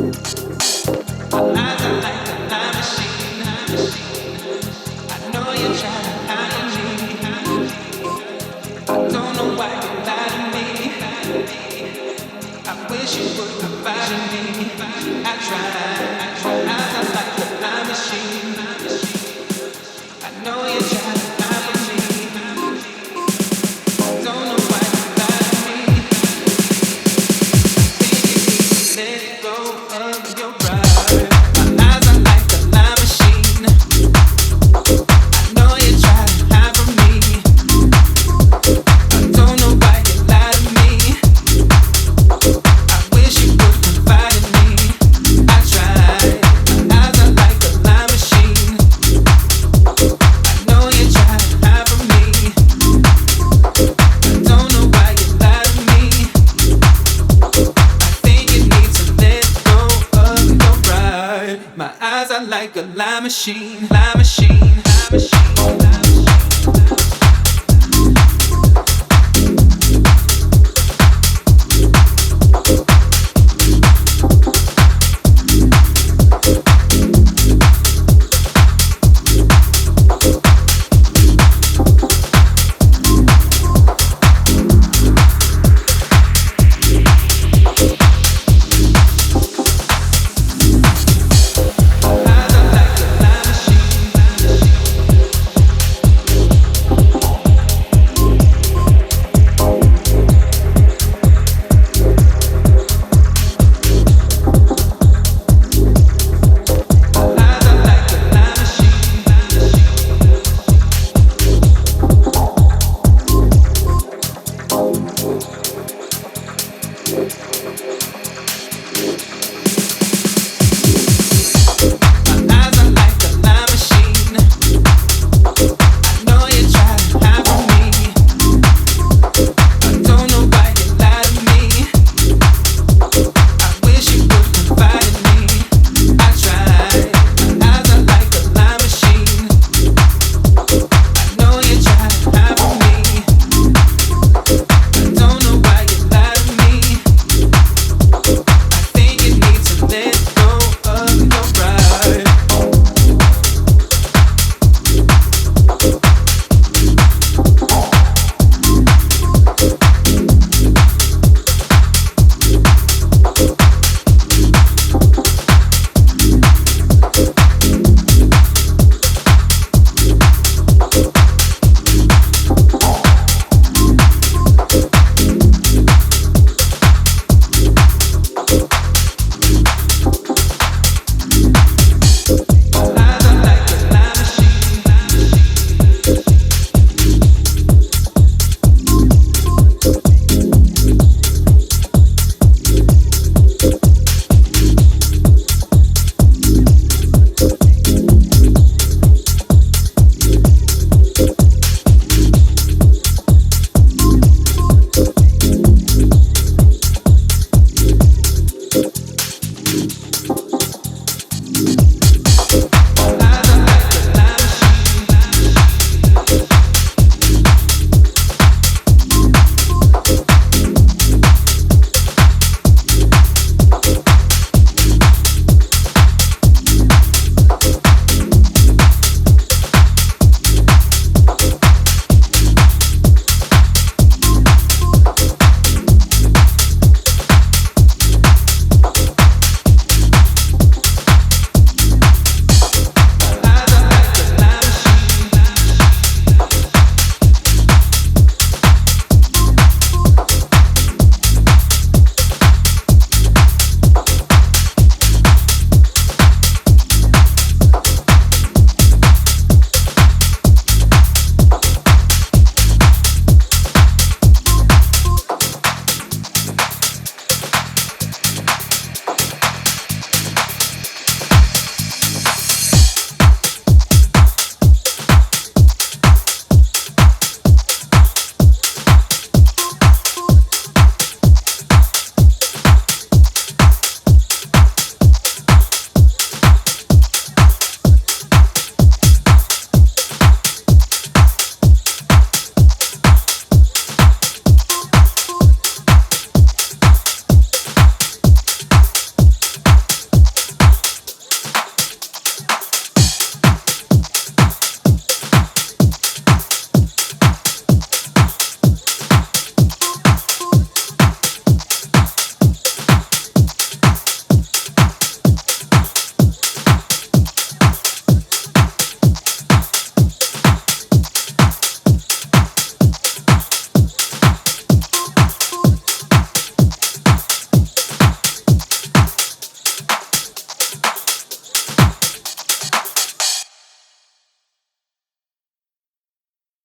Eyes are like a time machine. I know you're trying to hide me. I don't know why you lie to me. I wish you would confide in me. I tried. Eyes are like a time machine. I know you're trying to hide from me. Don't know why you lie to me. Think you need to let go of your pride. My eyes are like a time machine. I know you try to hide from me. I don't know why you lie to me. I wish you would confide in me. I tried. My eyes are like a lie machine. I know you try to hide from me. I don't know why you lie to me. I think you need to let go of your pride. My eyes are like a lie machine, lie machine, lie machine, lie machine. Eyes are like a lie machine. Eyes are like a lie machine.